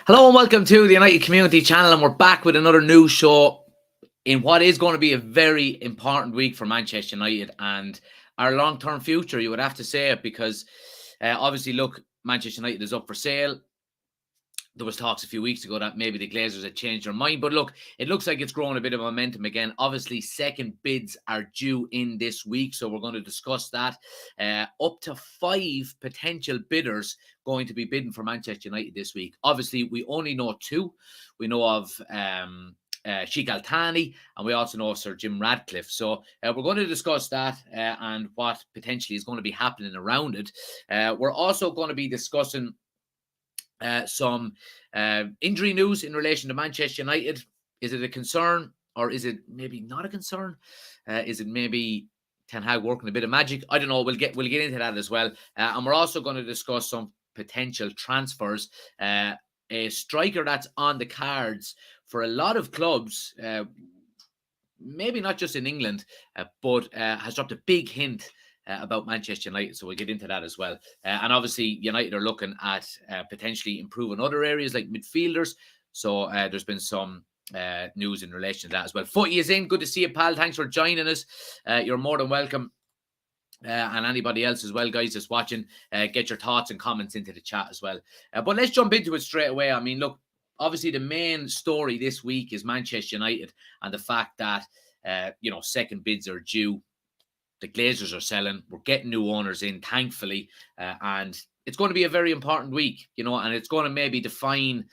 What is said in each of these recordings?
Hello and welcome to the United Community Channel, and we're back with another new show in what is going to be a very important week for Manchester United and our long-term future, you would have to say it, because obviously, look, Manchester United is up for sale. There was talks a few weeks ago that maybe the Glazers had changed their mind, but look, it looks like it's growing a bit of momentum again. Obviously, second bids are due in this week, so we're going to discuss that. Up to 5 potential bidders going to be bidding for Manchester United this week. Obviously, we only know 2. We know of Sheikh Al-Thani, and we also know of Sir Jim Radcliffe. So we're going to discuss that and what potentially is going to be happening around it. We're also going to be discussing some injury news in relation to Manchester United. Is it a concern, or is it maybe not a concern? Is it maybe Ten Hag working a bit of magic? I don't know. We'll get into that as well. And we're also going to discuss some potential transfers. A striker that's on the cards for a lot of clubs, maybe not just in England, but has dropped a big hint about Manchester United, so we'll get into that as well. And obviously, United are looking at potentially improving other areas like midfielders. So there's been some news in relation to that as well. Footy is in. Good to see you, pal. Thanks for joining us. You're more than welcome. And anybody else as well, guys, that's watching, get your thoughts and comments into the chat as well. But let's jump into it straight away. I mean, look, obviously the main story this week is Manchester United and the fact that, second bids are due. The Glazers are selling. We're getting new owners in, thankfully. And it's going to be a very important week, and it's going to maybe define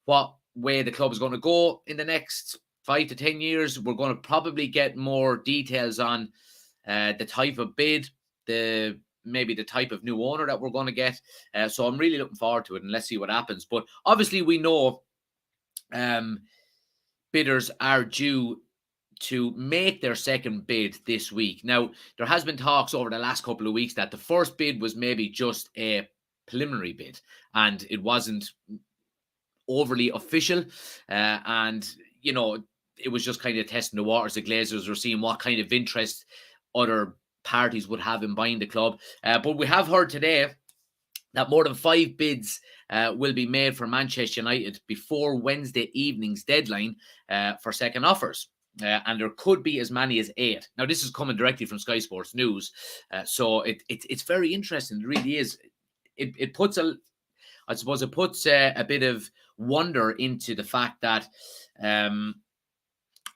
what way the club is going to go in the next 5 to 10 years. We're going to probably get more details on the type of bid, maybe the type of new owner that we're going to get. So I'm really looking forward to it, and let's see what happens. But obviously we know bidders are due to make their second bid this week. Now, there has been talks over the last couple of weeks that the first bid was maybe just a preliminary bid and it wasn't overly official. And it was just kind of testing the waters. The Glazers were seeing what kind of interest other parties would have in buying the club. But we have heard today that more than 5 bids will be made for Manchester United before Wednesday evening's deadline for second offers. And there could be as many as 8. Now, this is coming directly from Sky Sports News. So it's very interesting. It really is. It puts a bit of wonder into the fact that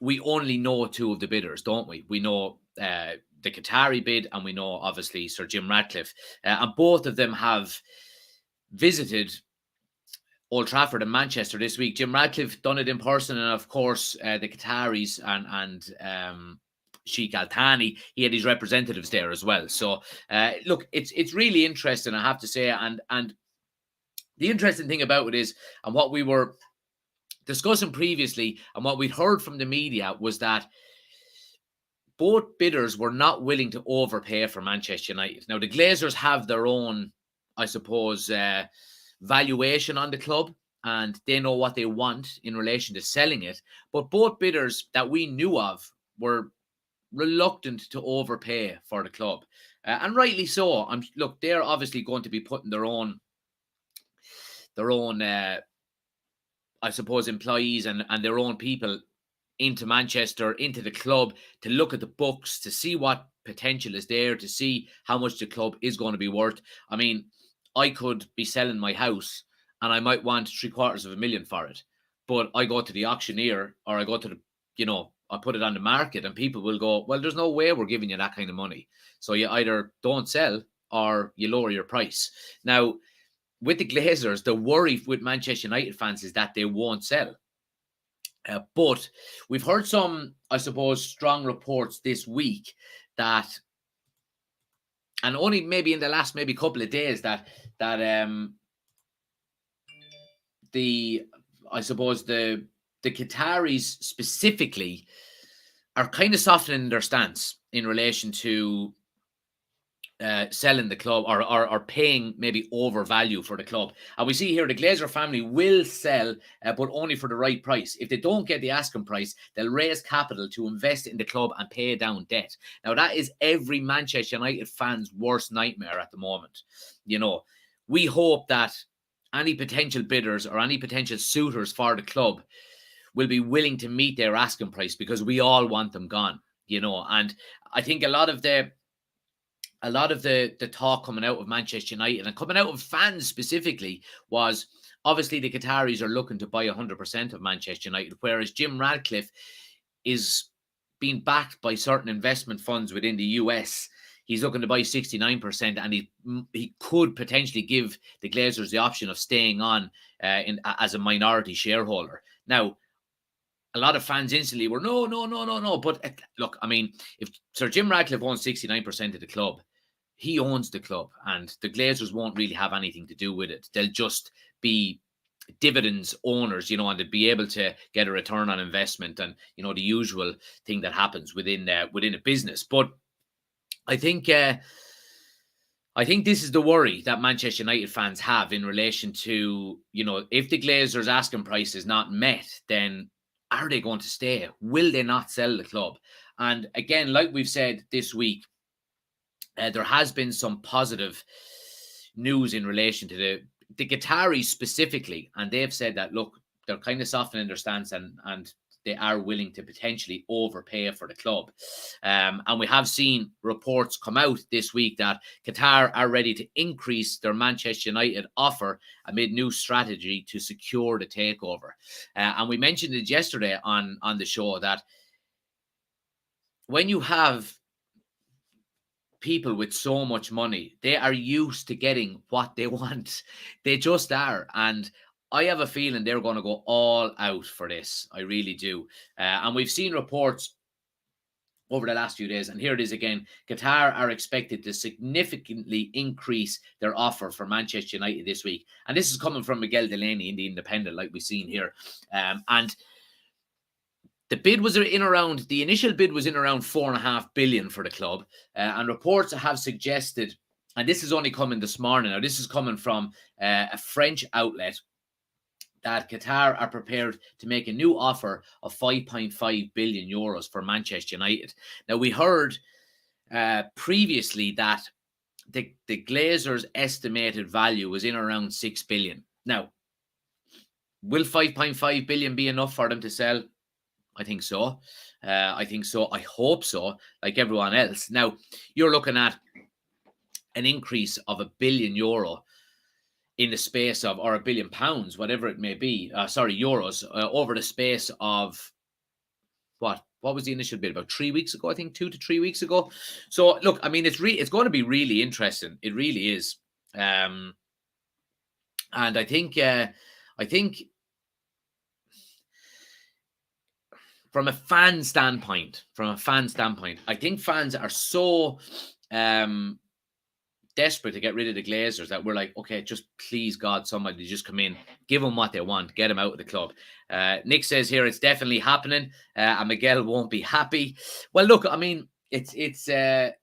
we only know 2 of the bidders, don't we? We know the Qatari bid, and we know, obviously, Sir Jim Radcliffe. And both of them have visited Old Trafford and Manchester this week. Jim Radcliffe done it in person, and of course the Qataris and Sheikh Al-Thani, he had his representatives there as well. So look, it's really interesting, I have to say, and the interesting thing about it is, and what we were discussing previously and what we'd heard from the media, was that both bidders were not willing to overpay for Manchester United. Now, the Glazers have their own, I suppose, valuation on the club, and they know what they want in relation to selling it. But both bidders that we knew of were reluctant to overpay for the club, and rightly so. Look, they're obviously going to be putting their own I suppose, employees and their own people into Manchester, into the club, to look at the books, to see what potential is there, to see how much the club is going to be worth. I mean, I could be selling my house and I might want $750,000 for it, but I go to the auctioneer, or I go to I put it on the market, and people will go, well, there's no way we're giving you that kind of money. So you either don't sell or you lower your price. Now, with the Glazers, the worry with Manchester United fans is that they won't sell. But we've heard some, I suppose, strong reports this week that, and only maybe in the last couple of days, that the Qataris specifically are kind of softening their stance in relation to selling the club, or paying maybe overvalue for the club. And we see here the Glazer family will sell, but only for the right price. If they don't get the asking price, they'll raise capital to invest in the club and pay down debt. Now, that is every Manchester United fan's worst nightmare at the moment. We hope that any potential bidders or any potential suitors for the club will be willing to meet their asking price, because we all want them gone, And I think a lot of the talk coming out of Manchester United and coming out of fans specifically was, obviously the Qataris are looking to buy 100% of Manchester United, whereas Jim Radcliffe is being backed by certain investment funds within the US. He's looking to buy 69%, and he could potentially give the Glazers the option of staying on as a minority shareholder. Now, a lot of fans instantly were, no. But look, I mean, if Sir Jim Radcliffe owns 69% of the club, he owns the club, and the Glazers won't really have anything to do with it. They'll just be dividends owners, and they'll be able to get a return on investment, and the usual thing that happens within a business. But I think this is the worry that Manchester United fans have in relation to, if the Glazers' asking price is not met, then are they going to stay? Will they not sell the club? And again, like we've said this week, there has been some positive news in relation to the Qataris specifically, and they've said that, look, they're kind of softening their stance, and they are willing to potentially overpay for the club. And we have seen reports come out this week that Qatar are ready to increase their Manchester United offer amid new strategy to secure the takeover. And we mentioned it yesterday on the show that when you have people with so much money, they are used to getting what they want. They just are. And I have a feeling they're going to go all out for this. I really do. And we've seen reports over the last few days, and here it is again. Qatar are expected to significantly increase their offer for Manchester United this week. And this is coming from Miguel Delaney in The Independent, like we've seen here. And the initial bid was in around 4.5 billion for the club. And reports have suggested, and this is only coming this morning, now this is coming from a French outlet, that Qatar are prepared to make a new offer of 5.5 billion euros for Manchester United. Now, we heard previously that the Glazers' estimated value was in around 6 billion. Now, will 5.5 billion be enough for them to sell? I think so. I hope so, like everyone else. Now, you're looking at an increase of €1 billion in the space of, or £1 billion, whatever it may be, euros, over the space of, what was the initial bid? About 3 weeks ago, I think, 2 to 3 weeks ago. So, look, I mean, it's going to be really interesting. It really is. And I think from a fan standpoint, I think fans are so desperate to get rid of the Glazers that we're like, okay, just please God, somebody just come in, give them what they want, get them out of the club. Nick says here it's definitely happening, and Miguel won't be happy. Well, look, I mean, it's going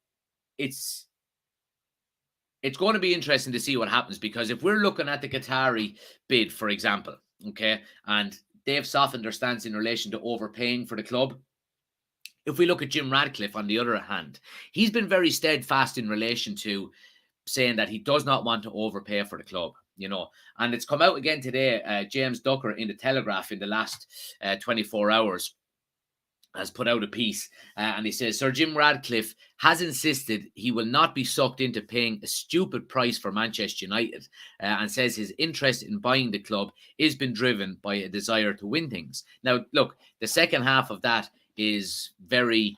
to be interesting to see what happens, because if we're looking at the Qatari bid, for example, okay, and they've softened their stance in relation to overpaying for the club. If we look at Jim Radcliffe, on the other hand, he's been very steadfast in relation to saying that he does not want to overpay for the club, and it's come out again today. James Ducker in the Telegraph in the last 24 hours has put out a piece, and he says, Sir Jim Radcliffe has insisted he will not be sucked into paying a stupid price for Manchester United, and says his interest in buying the club is been driven by a desire to win things. Now, look, the second half of that is very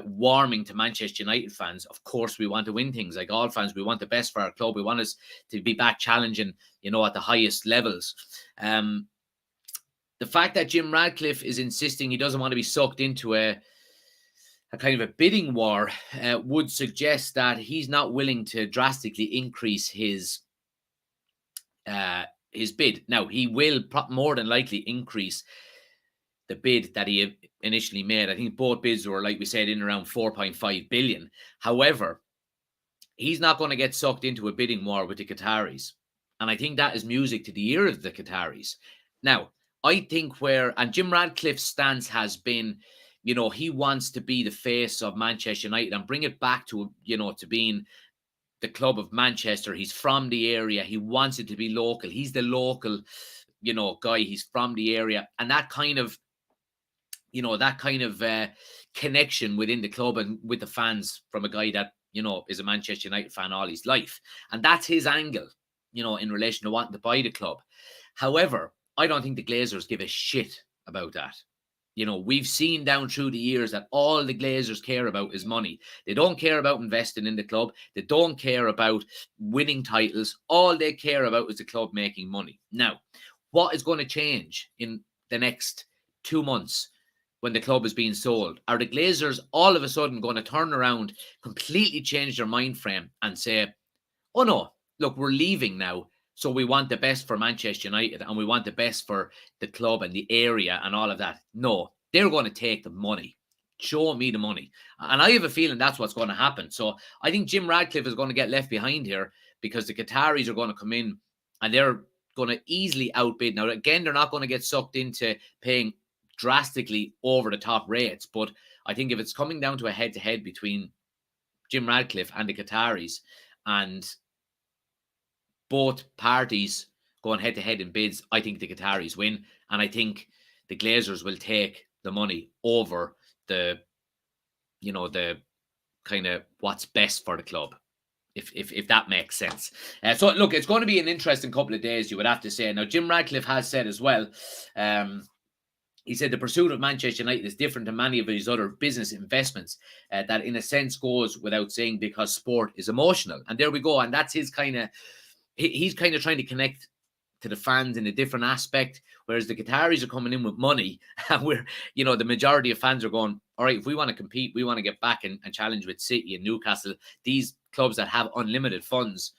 warming to Manchester United fans. Of course, we want to win things. Like all fans, we want the best for our club. We want us to be back challenging, at the highest levels. The fact that Jim Radcliffe is insisting he doesn't want to be sucked into a kind of a bidding war would suggest that he's not willing to drastically increase his bid. Now, he will more than likely increase the bid that he initially made. I think both bids were, like we said, in around 4.5 billion. However, he's not going to get sucked into a bidding war with the Qataris. And I think that is music to the ear of the Qataris. Now, I think and Jim Radcliffe's stance has been, he wants to be the face of Manchester United and bring it back to, to being the club of Manchester. He's from the area. He wants it to be local. He's the local, guy. He's from the area. And that kind of, connection within the club and with the fans from a guy that, is a Manchester United fan all his life. And that's his angle, in relation to wanting to buy the club. However, I don't think the Glazers give a shit about that. We've seen down through the years that all the Glazers care about is money. They don't care about investing in the club. They don't care about winning titles. All they care about is the club making money. Now, what is going to change in the next 2 months when the club is being sold? Are the Glazers all of a sudden going to turn around, completely change their mind frame and say, oh no, look, we're leaving now, so we want the best for Manchester United and we want the best for the club and the area and all of that? No, they're going to take the money. Show me the money. And I have a feeling that's what's going to happen. So I think Jim Ratcliffe is going to get left behind here because the Qataris are going to come in and they're going to easily outbid. Now, again, they're not going to get sucked into paying drastically over the top rates, but I think if it's coming down to a head-to-head between Jim Ratcliffe and the Qataris, and both parties going head-to-head in bids, I think the Qataris win, and I think the Glazers will take the money over the kind of what's best for the club, if that makes sense. So, look, it's going to be an interesting couple of days, you would have to say. Now, Jim Ratcliffe has said as well, he said the pursuit of Manchester United is different to many of his other business investments. That, in a sense, goes without saying because sport is emotional. And there we go. And that's his kind of... He's kind of trying to connect to the fans in a different aspect, whereas the Qataris are coming in with money, and we're, the majority of fans are going, all right, if we want to compete, we want to get back and challenge with City and Newcastle, these clubs that have unlimited funds,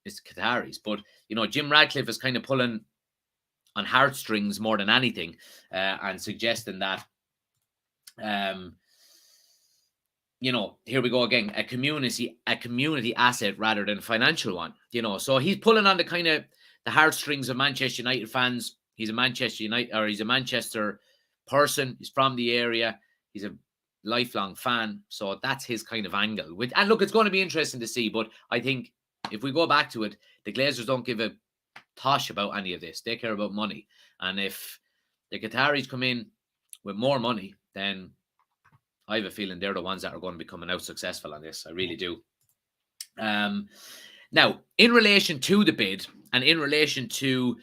it's the Qataris. But, Jim Ratcliffe is kind of pulling on heartstrings more than anything, and suggesting that, here we go again, a community asset rather than a financial one, so he's pulling on the kind of the heartstrings of Manchester United fans. He's a he's a Manchester person. He's from the area. He's a lifelong fan. So that's his kind of angle. And look, it's going to be interesting to see, but I think if we go back to it, the Glazers don't give a tosh about any of this. They care about money. And if the Qataris come in with more money, then I have a feeling they're the ones that are going to be coming out successful on this. I really do. Now, in relation to the bid and in relation to,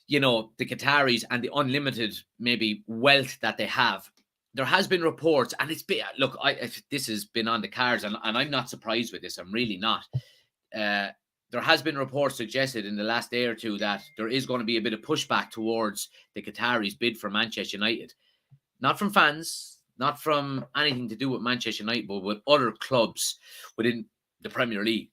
the Qataris and the unlimited maybe wealth that they have, there has been reports, and it's been, look, this has been on the cards, and I'm not surprised with this. I'm really not. There has been reports suggested in the last day or two that there is going to be a bit of pushback towards the Qataris' bid for Manchester United. Not from fans, not from anything to do with Manchester United, but with other clubs within the Premier League.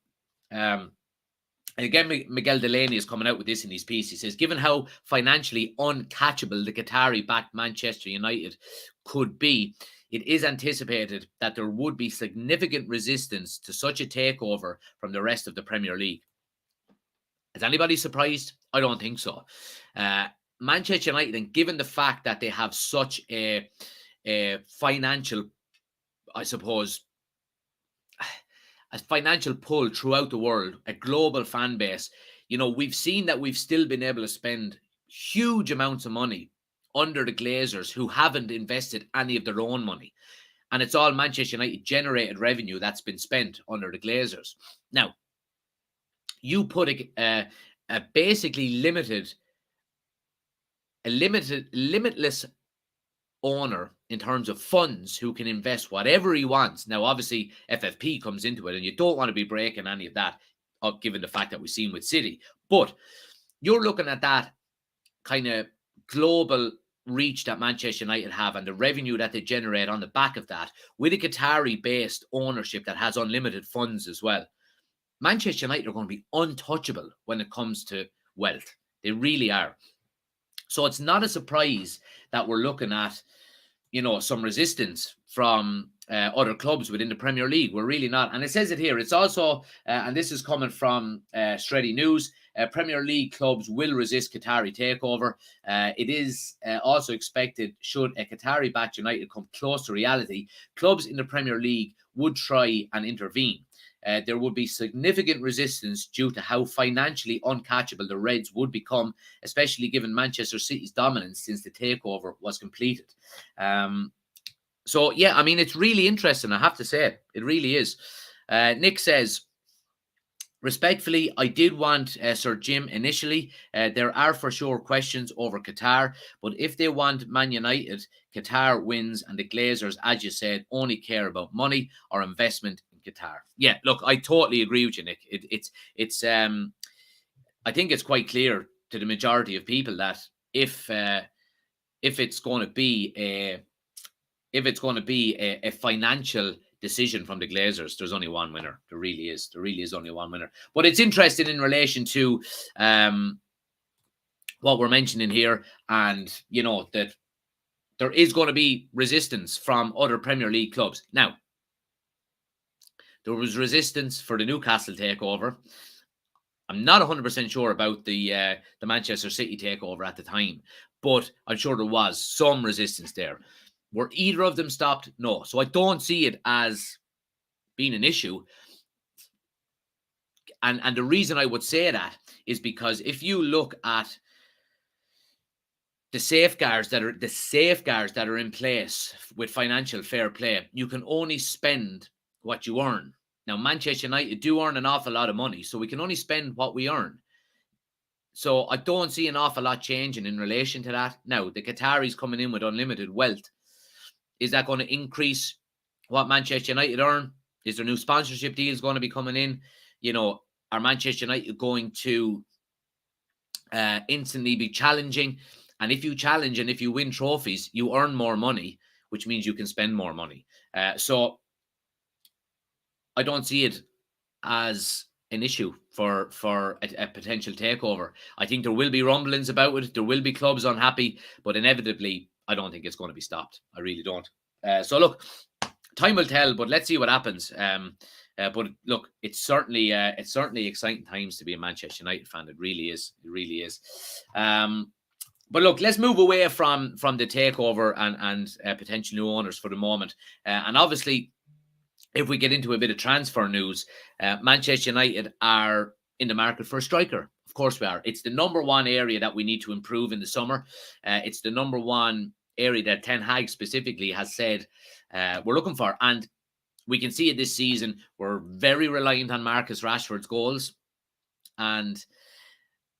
And again, Miguel Delaney is coming out with this in his piece. He says, given how financially uncatchable the Qatari-backed Manchester United could be, it is anticipated that there would be significant resistance to such a takeover from the rest of the Premier League. Is anybody surprised? I don't think so. Manchester United, and given the fact that they have such a financial, I suppose, a financial pull throughout the world, a global fan base, we've seen that we've still been able to spend huge amounts of money under the Glazers, who haven't invested any of their own money. And it's all Manchester United generated revenue that's been spent under the Glazers. Now, you put a basically limitless owner in terms of funds who can invest whatever he wants. Now, obviously, FFP comes into it, and you don't want to be breaking any of that, given the fact that we've seen with City. But you're looking at that kind of global reach that Manchester United have and the revenue that they generate on the back of that, with a Qatari-based ownership that has unlimited funds as well. Manchester United are going to be untouchable when it comes to wealth. They really are. So it's not a surprise that we're looking at, some resistance from other clubs within the Premier League. We're really not. And it says it here. It's also, and this is coming from Shreddy News, Premier League clubs will resist Qatari takeover. It is also expected, should a Qatari-backed United come close to reality, clubs in the Premier League would try and intervene. there would be significant resistance due to how financially uncatchable the Reds would become, especially given Manchester City's dominance since the takeover was completed. So, yeah, I mean, it's really interesting, I have to say. It really is. Nick says, respectfully, I did want Sir Jim initially. There are for sure questions over Qatar, but if they want Man United, Qatar wins, and the Glazers, as you said, only care about money or investment in Qatar. Yeah, look, I totally agree with you, Nick. It's I think it's quite clear to the majority of people that if it's going to be a financial decision from the Glazers, there's only one winner. There really is. There really is only one winner. But it's interesting in relation to what we're mentioning here, and that there is going to be resistance from other Premier League clubs. Now, there was resistance for the Newcastle takeover. I'm not 100% sure about the Manchester City takeover at the time, but I'm sure there was some resistance there. Were either of them stopped? No. So I don't see it as being an issue. And the reason I would say that is because if you look at the safeguards that are in place with financial fair play, you can only spend what you earn. Now, Manchester United do earn an awful lot of money, so we can only spend what we earn. So I don't see an awful lot changing in relation to that. Now, the Qataris coming in with unlimited wealth, is that going to increase what Manchester United earn? Is there new sponsorship deals going to be coming in? Are Manchester United going to instantly be challenging? And if you challenge and if you win trophies, you earn more money, which means you can spend more money. So I don't see it as an issue for a potential takeover. I think there will be rumblings about it. There will be clubs unhappy, but inevitably, I don't think it's going to be stopped. I really don't. So look, time will tell, but let's see what happens. But look, it's certainly exciting times to be a Manchester United fan. It really is. It really is. But look, let's move away from the takeover and potential new owners for the moment. And obviously, if we get into a bit of transfer news, Manchester United are in the market for a striker. Of course we are. It's the number one area that we need to improve in the summer. It's the number one area that Ten Hag specifically has said we're looking for. And we can see it this season. We're very reliant on Marcus Rashford's goals. And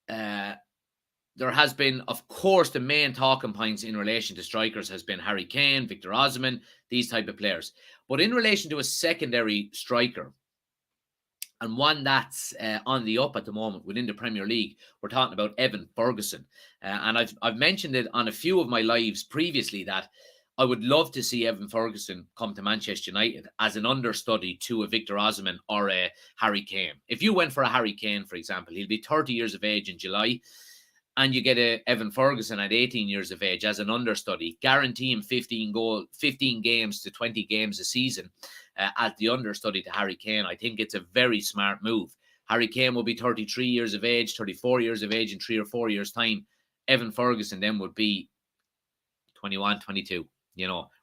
there has been, of course, the main talking points in relation to strikers has been Harry Kane, Victor Osimhen, these type of players. But in relation to a secondary striker, and one that's on the up at the moment within the Premier League, we're talking about Evan Ferguson. And I've mentioned it on a few of my lives previously that I would love to see Evan Ferguson come to Manchester United as an understudy to a Victor Osimhen or a Harry Kane. If you went for a Harry Kane, for example, he'll be 30 years of age in July, and you get a Evan Ferguson at 18 years of age as an understudy, guarantee him 15 games to 20 games a season as the understudy to Harry Kane. I think it's a very smart move. Harry Kane will be 33 years of age, 34 years of age in 3 or 4 years' time. Evan Ferguson then would be 21, 22,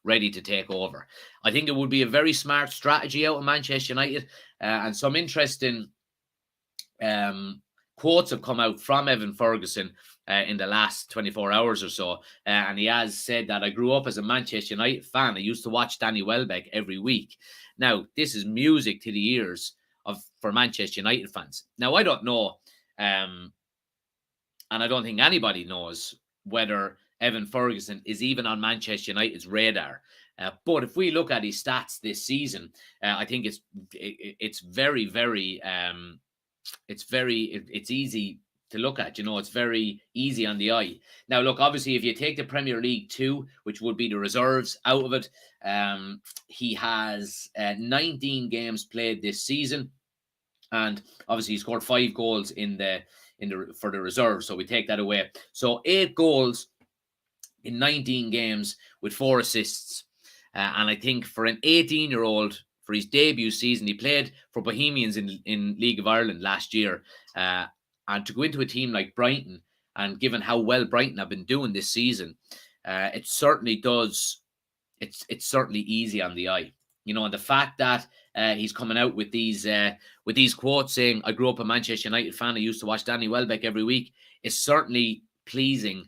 ready to take over. I think it would be a very smart strategy out of Manchester United, and some interesting quotes have come out from Evan Ferguson in the last 24 hours or so. And he has said that I grew up as a Manchester United fan. I used to watch Danny Welbeck every week. Now, this is music to the ears for Manchester United fans. Now, I don't know, and I don't think anybody knows whether Evan Ferguson is even on Manchester United's radar. But if we look at his stats this season, I think it's very, very it's easy to look at. It's very easy on the eye. Now, look, obviously, if you take the Premier League 2, which would be the reserves out of it, he has 19 games played this season, and obviously he scored 5 goals for the reserves. So we take that away. So 8 goals in 19 games with 4 assists, and I think for an 18-year-old. For his debut season, he played for Bohemians in League of Ireland last year. And to go into a team like Brighton, and given how well Brighton have been doing this season, it certainly does. It's certainly easy on the eye. And the fact that he's coming out with these quotes saying, "I grew up a Manchester United fan. I used to watch Danny Welbeck every week," is certainly pleasing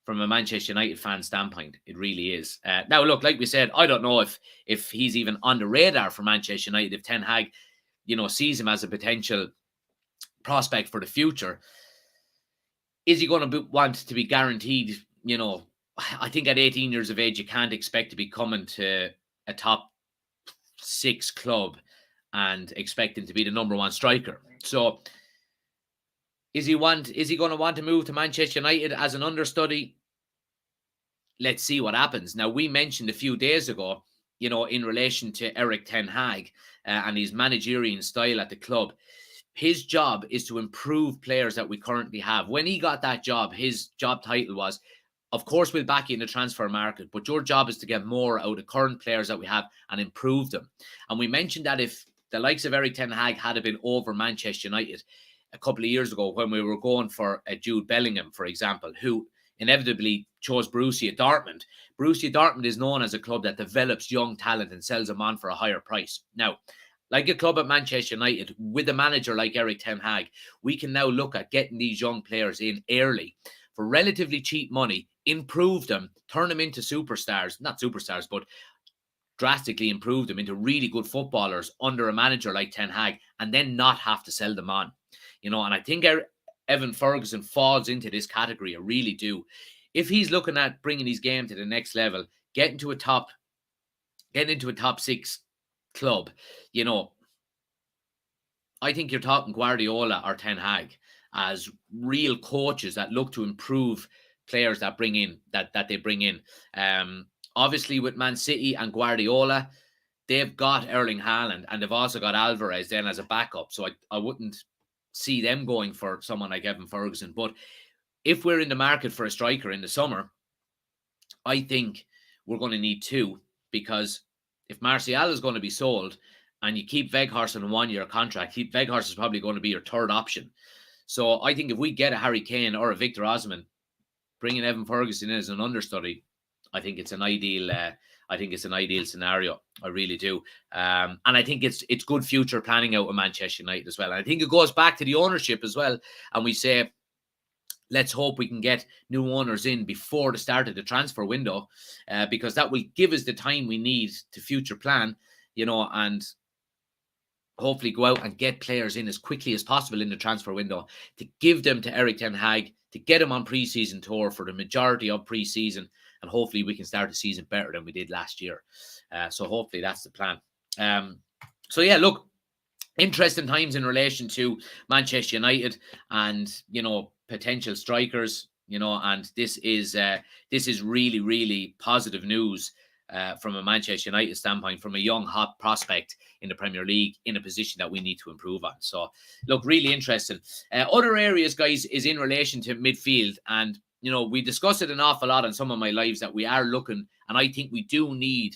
from a Manchester United fan standpoint. It really is. Now, look, like we said, I don't know if he's even on the radar for Manchester United. If Ten Hag, sees him as a potential prospect for the future, is he going to want to be guaranteed? I think at 18 years of age, you can't expect to be coming to a top 6 club and expecting to be the number 1 striker. So is he going to want to move to Manchester United as an understudy? Let's see what happens. Now, we mentioned a few days ago, in relation to Erik Ten Hag and his managerial style at the club, his job is to improve players that we currently have. When he got that job, his job title was, of course, we'll back you in the transfer market, but your job is to get more out of current players that we have and improve them. And we mentioned that if the likes of Erik Ten Hag had been over Manchester United a couple of years ago when we were going for a Jude Bellingham, for example, who inevitably chose Borussia Dortmund. Borussia Dortmund is known as a club that develops young talent and sells them on for a higher price. Now, like a club at Manchester United, with a manager like Erik Ten Hag, we can now look at getting these young players in early for relatively cheap money, improve them, turn them into superstars, not superstars, but drastically improve them into really good footballers under a manager like Ten Hag, and then not have to sell them on. And I think Evan Ferguson falls into this category. I really do. If he's looking at bringing his game to the next level, getting into a top 6 club, I think you're talking Guardiola or Ten Hag as real coaches that look to improve players that they bring in. Obviously, with Man City and Guardiola, they've got Erling Haaland and they've also got Alvarez then as a backup. So I wouldn't see them going for someone like Evan Ferguson. But if we're in the market for a striker in the summer, I think we're going to need 2, because if Martial is going to be sold and you keep Weghorst on a 1-year contract, Weghorst is probably going to be your third option. So I think if we get a Harry Kane or a Victor Osimhen, bringing Evan Ferguson in as an understudy, I think it's an ideal. Scenario. I really do, and I think it's good future planning out of Manchester United as well. And I think it goes back to the ownership as well. And we say, let's hope we can get new owners in before the start of the transfer window, because that will give us the time we need to future plan, and hopefully go out and get players in as quickly as possible in the transfer window to give them to Erik Ten Hag, to get him on pre-season tour for the majority of pre-season, and hopefully we can start the season better than we did last year. So hopefully that's the plan. So yeah, look, interesting times in relation to Manchester United and, potential strikers, and this is really, really positive news from a Manchester United standpoint, from a young, hot prospect in the Premier League in a position that we need to improve on. So, look, really interesting. Other areas, guys, is in relation to midfield. And, we discussed it an awful lot on some of my lives that we are looking, and I think we do need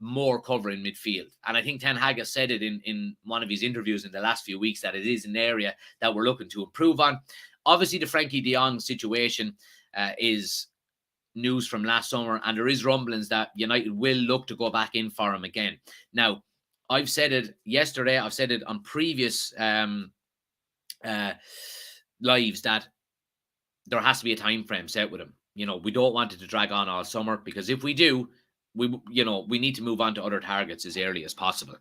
more cover in midfield. And I think Ten Hag has said it in one of his interviews in the last few weeks that it is an area that we're looking to improve on. Obviously, the Frankie de Jong situation is news from last summer, and there is rumblings that United will look to go back in for him again. Now, I've said it yesterday, I've said it on previous lives that there has to be a time frame set with him. We don't want it to drag on all summer, because if we do, we need to move on to other targets as early as possible.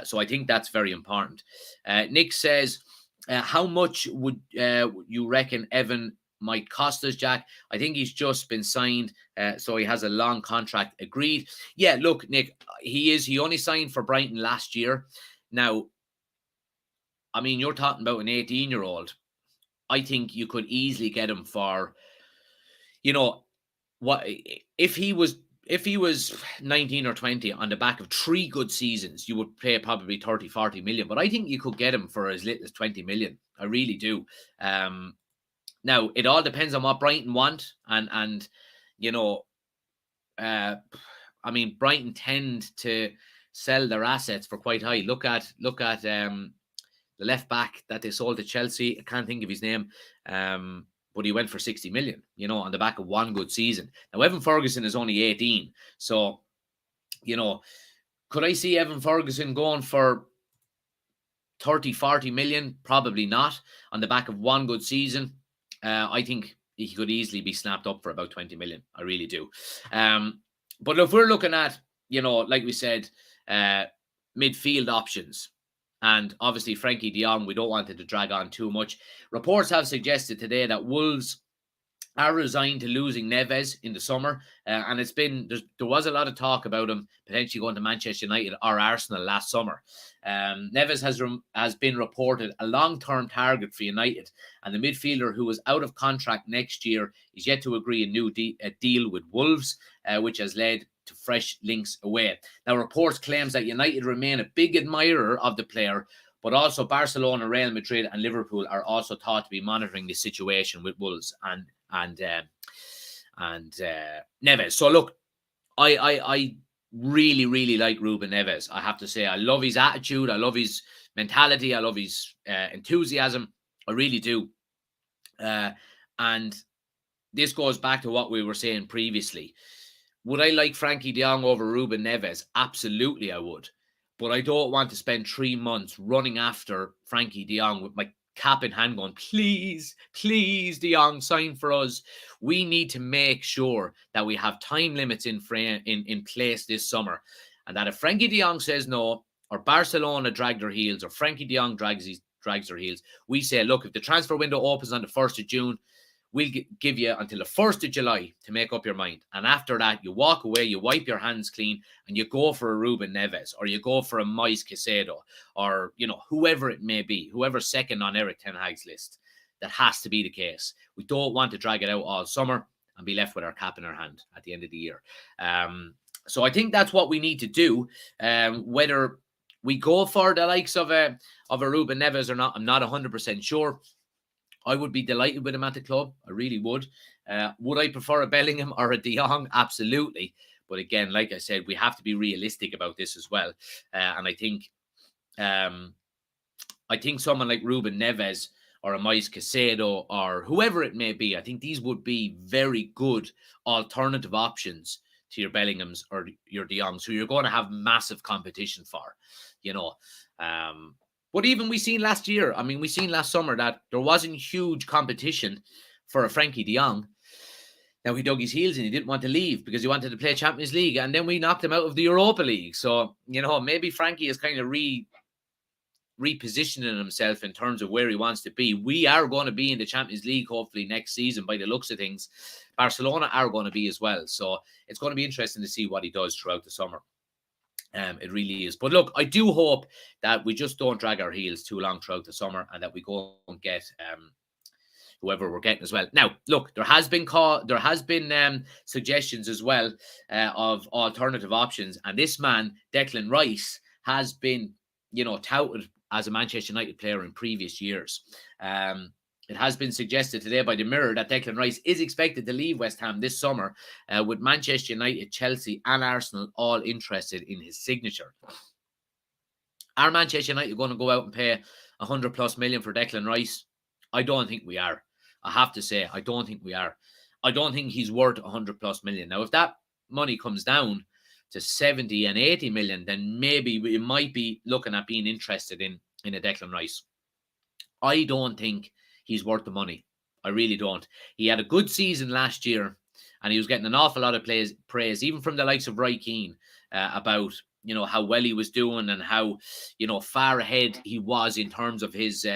So I think that's very important. Nick says, how much would you reckon Evan might cost us, Jack? I think he's just been signed, so he has a long contract agreed. Yeah, look, Nick, he only signed for Brighton last year. Now, I mean, you're talking about an 18-year-old. I think you could easily get him for, what if he was 19 or 20 on the back of 3 good seasons, you would pay probably 30, 40 million. But I think you could get him for as little as 20 million. I really do. Now, it all depends on what Brighton want. And I mean, Brighton tend to sell their assets for quite high. Look at the left back that they sold to Chelsea. I can't think of his name. But he went for 60 million, on the back of 1 good season. Now, Evan Ferguson is only 18. So, Could I see Evan Ferguson going for 30, 40 million? Probably not. On the back of one good season, I think he could easily be snapped up for about 20 million. I really do. But if we're looking at, like we said, midfield options, and obviously Frankie de Jong, we don't want it to drag on too much. Reports have suggested today that Wolves are resigned to losing Neves in the summer, and there was a lot of talk about him potentially going to Manchester United or Arsenal last summer. Neves has been reported a long-term target for United, and the midfielder, who is out of contract next year, is yet to agree a deal with Wolves, which has led to fresh links away. Now, reports claims that United remain a big admirer of the player, but also Barcelona, Real Madrid, and Liverpool are also thought to be monitoring the situation with Wolves and Neves. So look, I really, really like Ruben Neves. I have to say, I love his attitude, I love his mentality, I love his enthusiasm. I really do. And this goes back to what we were saying previously. Would I like Frankie de Jong over Ruben Neves? Absolutely, I would. But I don't want to spend 3 months running after Frankie de Jong with my cap in hand going, please, please, de Jong, sign for us. We need to make sure that we have time limits in place this summer. And that if Frankie de Jong says no, or Barcelona drag their heels, or Frankie de Jong drags their heels, we say, look, if the transfer window opens on the 1st of June, we'll give you until the 1st of July to make up your mind. And after that, you walk away, you wipe your hands clean, and you go for a Ruben Neves, or you go for a Moise Caicedo, or, whoever it may be, whoever's second on Eric Ten Hag's list. That has to be the case. We don't want to drag it out all summer and be left with our cap in our hand at the end of the year. So I think that's what we need to do. Whether we go for the likes of a Ruben Neves or not, I'm not 100% sure. I would be delighted with him at the club. I really would. Would I prefer a Bellingham or a de Jong? Absolutely. But again, like I said, we have to be realistic about this as well. And I think someone like Ruben Neves or a Moise Caicedo or whoever it may be, I think these would be very good alternative options to your Bellinghams or your de Jongs, who you're going to have massive competition for, But even we seen last year, we seen last summer that there wasn't huge competition for a Frankie de Jong. Now, he dug his heels and he didn't want to leave because he wanted to play Champions League, and then we knocked him out of the Europa League. So, maybe Frankie is kind of repositioning himself in terms of where he wants to be. We are going to be in the Champions League hopefully next season by the looks of things. Barcelona are going to be as well. So it's going to be interesting to see what he does throughout the summer. It really is. But look, I do hope that we just don't drag our heels too long throughout the summer and that we go and get whoever we're getting as well. Now, look, there has been suggestions as well of alternative options, and this man, Declan Rice, has been touted as a Manchester United player in previous years. It has been suggested today by the Mirror that Declan Rice is expected to leave West Ham this summer, with Manchester United, Chelsea and Arsenal all interested in his signature. Are Manchester United going to go out and pay 100+ million for Declan Rice? I don't think we are. I have to say, I don't think we are. I don't think he's worth 100+ million. Now, if that money comes down to 70 and 80 million, then maybe we might be looking at being interested in a Declan Rice. I don't think he's worth the money. I really don't. He had a good season last year, and he was getting an awful lot of praise, even from the likes of Roy Keane, about how well he was doing and how far ahead he was in terms of his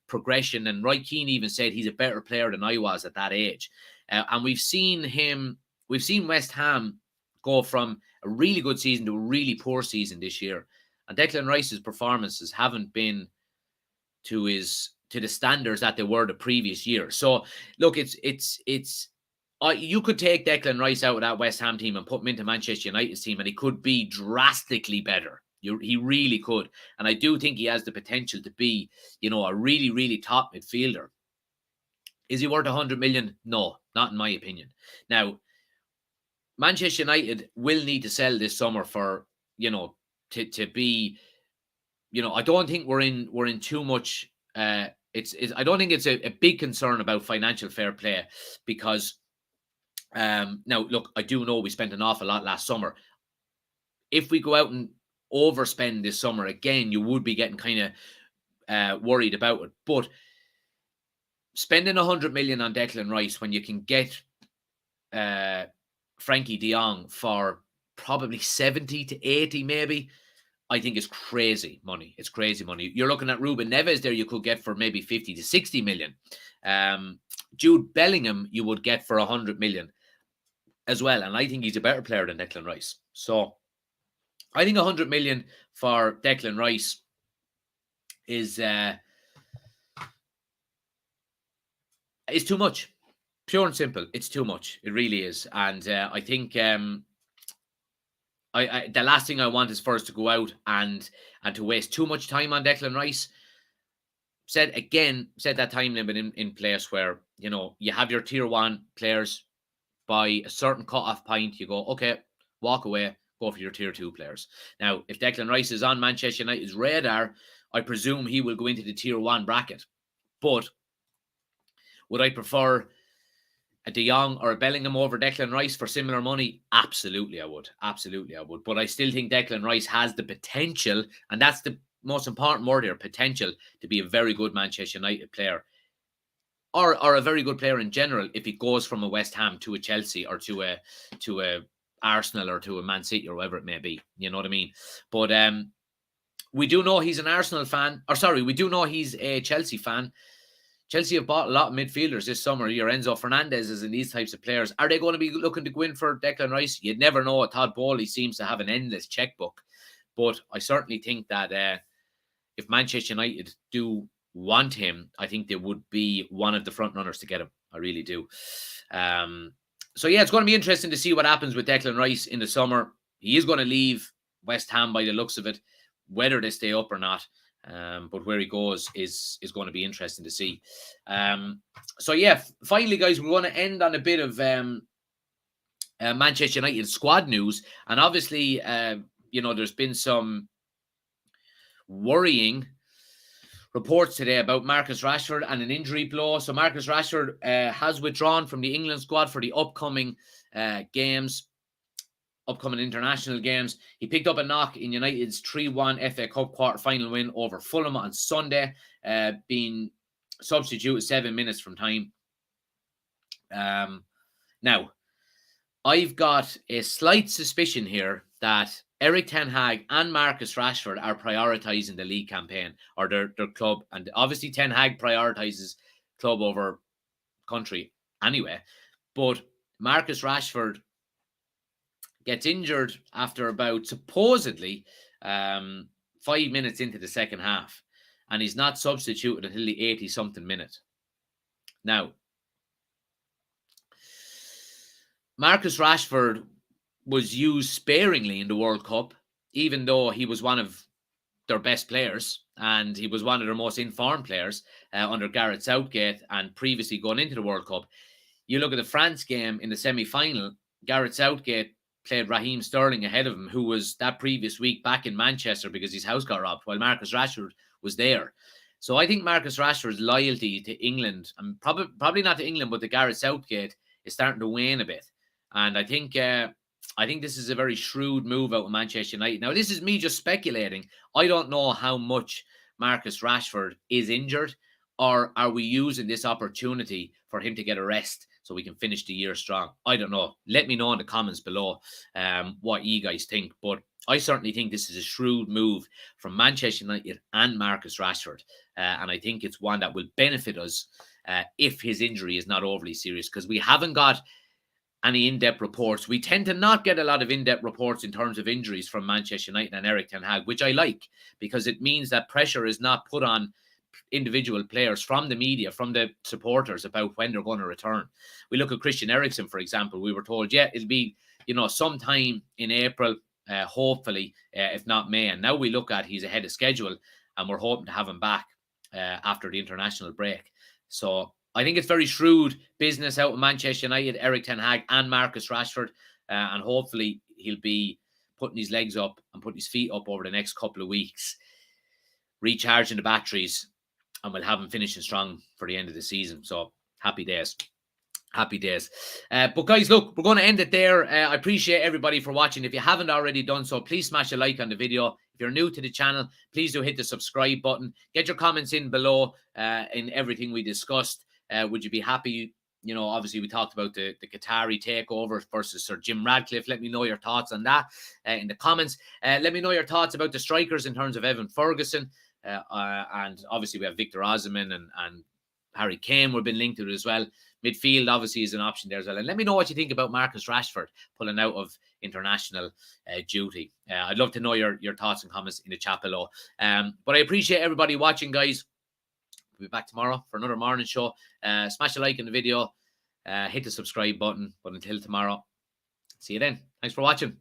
progression. And Roy Keane even said he's a better player than I was at that age. And we've seen West Ham go from a really good season to a really poor season this year, and Declan Rice's performances haven't been to the standards that they were the previous year. So look, you could take Declan Rice out of that West Ham team and put him into Manchester United's team, and he could be drastically better. He really could, and I do think he has the potential to be, a really, really top midfielder. Is he worth 100 million? No, not in my opinion. Now, Manchester United will need to sell this summer for, to be, I don't think we're in too much. I don't think it's a big concern about financial fair play, because now look, I do know we spent an awful lot last summer. If we go out and overspend this summer again, you would be getting kind of worried about it. But spending 100 million on Declan Rice when you can get Frankie de Jong for probably 70 to 80 maybe, I think is crazy money. It's crazy money. You're looking at Ruben Neves there, you could get for maybe 50 to 60 million. Jude Bellingham you would get for 100 million as well. And I think he's a better player than Declan Rice. So I think 100 million for Declan Rice is too much. Pure and simple. It's too much. It really is. And I think the last thing I want is for us to go out and to waste too much time on Declan Rice. Set that time limit in place where, you know, you have your tier 1 players by a certain cut-off point. You go, okay, walk away, go for your tier 2 players. Now, if Declan Rice is on Manchester United's radar, I presume he will go into the tier 1 bracket. But would I prefer a De Jong or a Bellingham over Declan Rice for similar money? Absolutely, I would. Absolutely, I would. But I still think Declan Rice has the potential, and that's the most important word here, potential, to be a very good Manchester United player. Or a very good player in general if he goes from a West Ham to a Chelsea or to a Arsenal or to a Man City or whatever it may be. You know what I mean? But we do know he's an Arsenal fan. Or sorry, we do know he's a Chelsea fan. Chelsea have bought a lot of midfielders this summer. Your Enzo Fernandez and these types of players. Are they going to be looking to go in for Declan Rice? You'd never know. Todd Bowley seems to have an endless checkbook. But I certainly think that if Manchester United do want him, I think they would be one of the front runners to get him. I really do. So yeah, it's going to be interesting to see what happens with Declan Rice in the summer. He is going to leave West Ham by the looks of it, whether they stay up or not. But where he goes is going to be interesting to see. So yeah, finally, guys, we're going to end on a bit of Manchester United squad news, and obviously, you know, there's been some worrying reports today about Marcus Rashford and an injury blow. So Marcus Rashford has withdrawn from the England squad for the upcoming upcoming international games. He picked up a knock in United's 3-1 FA Cup quarter-final win over Fulham on Sunday, being substituted 7 minutes from time. Now, I've got a slight suspicion here that Erik ten Hag and Marcus Rashford are prioritising the league campaign or their club. And obviously ten Hag prioritises club over country anyway. But Marcus Rashford gets injured after about supposedly 5 minutes into the second half. And he's not substituted until the 80-something minute. Now, Marcus Rashford was used sparingly in the World Cup, even though he was one of their best players and he was one of their most informed players under Gareth Southgate and previously going into the World Cup. You look at the France game in the semi-final, Gareth Southgate played Raheem Sterling ahead of him, who was that previous week back in Manchester because his house got robbed, while Marcus Rashford was there. So I think Marcus Rashford's loyalty to England, and probably not to England, but to Gareth Southgate, is starting to wane a bit. And I think this is a very shrewd move out of Manchester United. Now, this is me just speculating. I don't know how much Marcus Rashford is injured, or are we using this opportunity for him to get a rest so we can finish the year strong? I don't know. Let me know in the comments below what you guys think. But I certainly think this is a shrewd move from Manchester United and Marcus Rashford. And I think it's one that will benefit us if his injury is not overly serious, because we haven't got any in-depth reports. We tend to not get a lot of in-depth reports in terms of injuries from Manchester United and Erik ten Hag, which I like, because it means that pressure is not put on individual players from the media, from the supporters, about when they're going to return. We look at Christian Eriksen, for example. We were told, yeah, it'll be, sometime in April, hopefully, if not May. And now we look at he's ahead of schedule, and we're hoping to have him back after the international break. So I think it's very shrewd business out of Manchester United, Erik ten Hag and Marcus Rashford. And hopefully he'll be putting his legs up and putting his feet up over the next couple of weeks, recharging the batteries, and we'll have him finishing strong for the end of the season. So happy days. Happy days. But guys, look, we're going to end it there. I appreciate everybody for watching. If you haven't already done so, please smash a like on the video. If you're new to the channel, please do hit the subscribe button. Get your comments in below in everything we discussed. Would you be happy? You know, obviously we talked about the Qatari takeover versus Sir Jim Radcliffe. Let me know your thoughts on that in the comments. Let me know your thoughts about the strikers in terms of Evan Ferguson. And obviously we have Victor Osimhen and Harry Kane. We've been linked to it as well. Midfield obviously is an option there as well. And let me know what you think about Marcus Rashford pulling out of international duty. I'd love to know your thoughts and comments in the chat below. But I appreciate everybody watching, guys. We'll be back tomorrow for another morning show. Smash a like in the video. Hit the subscribe button. But until tomorrow, see you then. Thanks for watching.